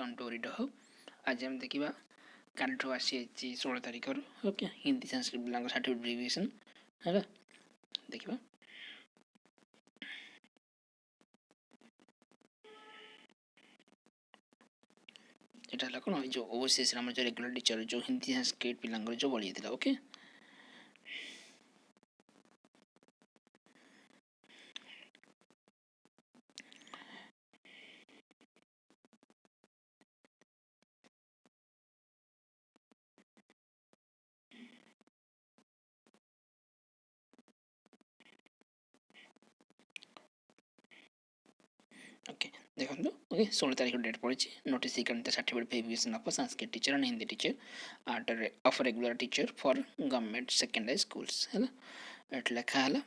Welcome to read हो। आज हम देखा काल आसी 16 तारिख ओके हिंदी संस्कृत पिला सर्टिफिकेट वेरिफिकेशन है देखा यहाँ कौन जो ओसीएस जो रेगुलर टीचर जो हिंदी संस्कृत पिला जो बड़ी था ओके ओके देखो ओके 16 तारीख डेट पड़ी notice certificate verification of Sanskrit teacher and Hindi teacher आट of regular teacher for government secondary schools है ये लिखा है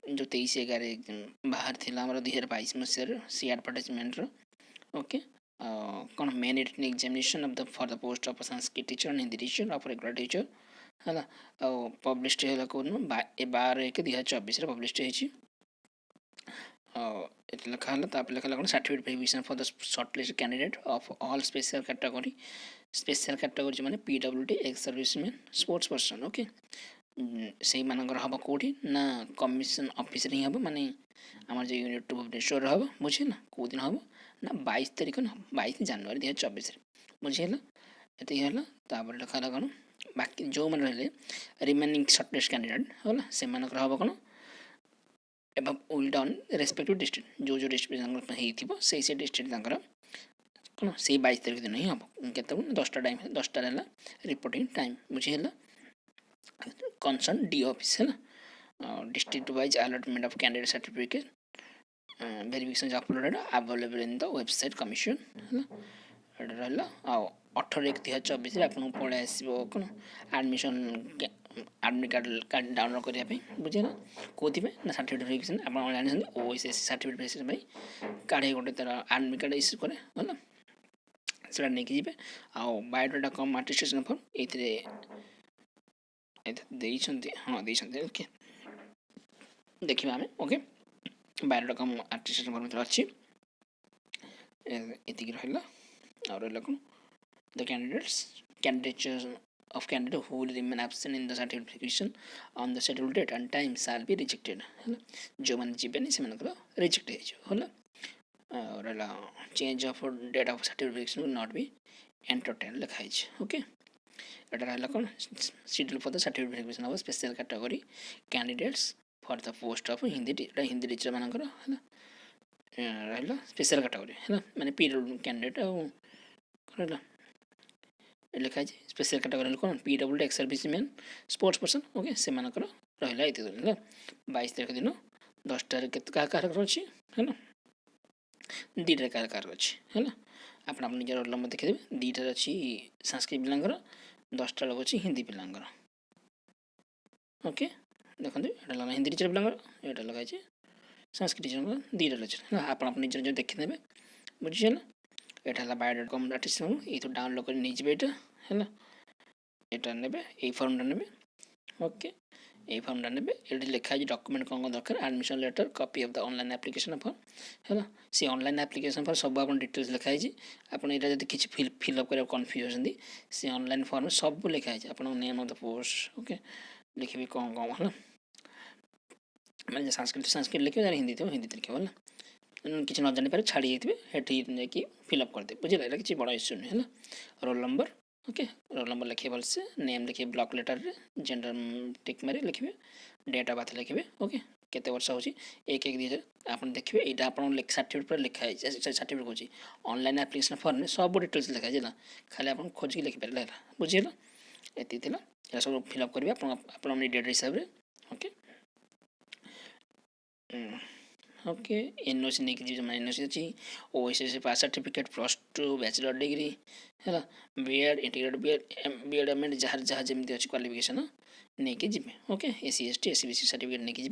जो 23/11 बाहर थी 2022 मसीह सी एडवर्टाइजमेंट ओके कौन main written examination of the for the post of Sanskrit teacher and Hindi teacher of regular teacher है पब्लिश्ड है कौन 12/1/2024 पब्लिश्ड है लिखा लिखा कौन certificate verification for the shortlist candidate of all special category मैंने PWD ex serviceman sports person okay से मानकर हम कौटी ना कमिशन ऑफिस ही हम माने आम जो यूनिट टू भुवनेश्वर हम बुझे ना कौ दिन हम ना 22 तारिख ना 22 जनवरी 2024 बुझे ये लिखा कौन बाकी जो मैंने रही रिमेनिंग शॉर्टलिस्ट कैंडिडेट है से हम कौन एवं विल डाउन रेस्पेक्टिव डिस्ट्रिक्ट जो डिस्ट्रिक्ट हो से डिस्ट्रिक्ट कौन से 22 तारिख दिन ही हम के 10टा टाइम 10टा रिपोर्टिंग टाइम बुझे कंसर्न डी ऑफिस है district wise allotment of candidate certificate verification uploaded available in the website commission है रहा 18/1/2024 आपको पड़े आस कौन आडमिशन आडमिट कार्ड डाउनलोड करने बुझे ना कौन ना सर्टिफिकेट वेरिफिकेशन आप जानते ओएसएस सर्टिफिकेट वेरिफिकेशन कार्ड गोटे तार आडमिट कार्ड इश्यू करे है से नहीं जी बायोडाटा कम आटेस्टेशन फॉर्म ये हाँ देखिए ओके देखा आम ओके बायोडाटा कम आटेस्टेशन फॉर्म अच्छी ये रहा कौन the candidates of candidate who will remain absent in the certificate verification on the scheduled date and time shall be rejected जो मैंने जीवन से मैंने रिजेक्ट है रहा change of date of certificate verification will not be entertained लिखा है okay ये रहा कौन schedule for the certificate verification of special category candidates for the post of Hindi teacher मानकर है रहा स्पेशल कैटेगरी है मैंने पीरियड कैंडिडेट रहा लिखा है स्पेशल कैटेगरी कौन PWD ex serviceman sports person okay से रहा ये 22 तारिख दिन 10टार कह अच्छी है ना 2टार कार अच्छी है आप निज रोल नंबर देखिए 2टार अच्छी संस्कृत पिलांर 10टा लोग अच्छी हिंदी पिलांर ओके देखते ये हिंदी टीचर पिलांर यहाँ लगे संस्कृत टीचर 2टार अच्छे आप निज जो देखने बुझे यहाँ बायोडाटा कम आर्टिस्ट ये तो डाउनलोड कर नहीं है यहाँ ने ये फर्मटा ने ओके ये फर्मटा ने ये लिखा है डॉक्यूमेंट कौन दरकार admission letter copy of the online application form है सी ऑनलाइन एप्लिकेशन फॉर्म सब आप डिटेल्स लिखाई आपड़ यहाँ जब किसी फिलअप कर कन्फ्यूज होती सी ऑनलाइन फॉर्म सब लिखाई आप name of the post okay लिखे कौन कौन है मैंने संस्कृत लिखे हिंदी थी हिंदी लिखे है किसी न जापर छाड़ी जाइए फिलअप करदे बुझे किसी बड़ा इश्यू नहीं है roll number okay roll number लिखे भलसे नेम लिखे ब्लॉक लेटर जेंडर टिक मारे लिखे डेट ऑफ बर्थ लिखे ओके केते वर्ष होची 1/1/2000 आप देखिए यहाँ आप सर्टिफिकेट पर लिखाई सर्टिफिकेट होची ऑनलाइन एप्लिकेशन फॉर्म में सब डिटेल्स लिखाई है खाली आप खोजिक लिखिपारे बुझे ये सब फिलअप करेंगे आप डेट हिसाब से ओके ओके एनओसी नहीं कि एनओसी अच्छी OSS pass certificate +2 bachelor degree है बीएड इंटीग्रेटेड बीएड एमएड जहाँ जहाँ जमी अच्छी क्वालिफिकेशन नहीं कि जी okay SC ST SC BC certificate नहीं कि जी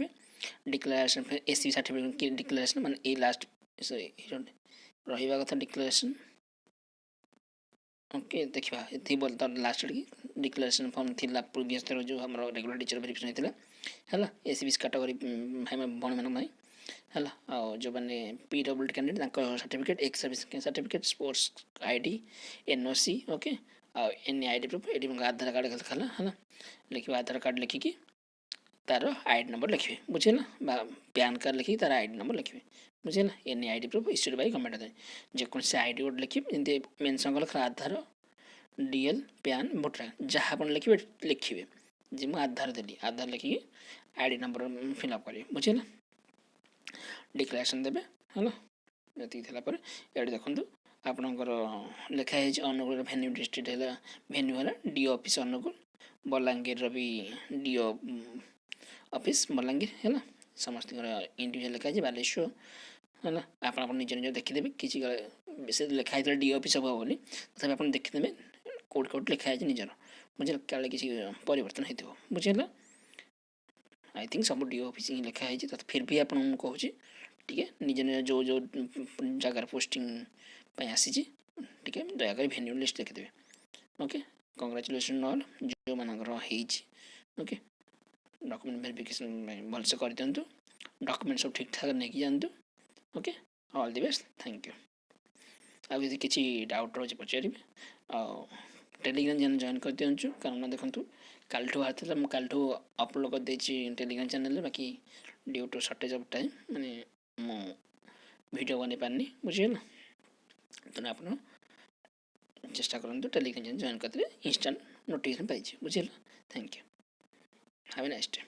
डिक्लेरेशन एससी सर्टिफिकेट की डिक्लेरेशन मान ये लास्ट रहा कथा डिक्लेरेशन ओके देखा ये बोल लास्ट की डिक्लेरेशन फॉर्म थी प्रीवियस जो हमारे रेगुलर टीचर वेरिफिकेशन होता है एससी बीसी कैटेगरी भाई भाई मैंने है जो मैंने PWD कैंडिडेट सर्टिफिकेट एक certificate sports ID NOC okay NID proof ये आधार कार्ड है लिखे आधार कार्ड लिखिकी तार आईडी नंबर लिखे बुझेगा पैन कार्ड लिखिकी तार आईडी नंबर लिखे बुझेगा NID proof issued by government जेकोसी आईडी गोटे लिखे जमी मेनसन कल आधार DL पैन भोटर जहाँ आप लिखे जी मुझे आधार देली आधार लिखिकी आईडी नंबर फिलअप करेंगे बुझेगा डिक्लेरेशन देवे है ये देखो आपणकर लिखाई अनुगुल भेन्यू डिस्ट्रिक्ट है भेन्यू है DO ऑफिस अनुगुल बलांगीर भी DO ऑफिस बलांगीर है समस्त इंडिविजुअल लिखाई बालेश्वर है आप निज निज देखीदे किसी लिखाई DO ऑफिस हम बोली तथा आप देखीदे कौट कौट लिखाई निजर बुझे क्या किसी परिवर्तन होता बुझेगा आई थिंक सब DO ऑफिस ही लिखाई फिर भी आप कहूँ ठीक है निज निज जो जो जगार पोस्टिंग आसी दयाकर भेन्यू लिस्ट देखिदेवे ओके कंग्राचुलेसन ऑल जो मानकर ओके डॉक्यूमेंट वेरिफिकेशन भलसे कर दिंतु डॉक्यूमेंट सब ठीक ठाक नहीं जातु okay all the best thank you अब यदि किसी डाउट रोचे पचारि टेलीग्राम चैनल जॉइन कर दिंचु कारण देखो कल बाहर मुझे कल अपलोड कर टेलीग्राम चैनल बाकी due to shortage of time माने मो वीडियो बन पारनी बुझेगा तेना आप चेष्टा करूँ टेलीग्राम चैनल जॉइन करते इंस्टांट नोटिफिकेशन पाई बुझेगा thank you have a nice day.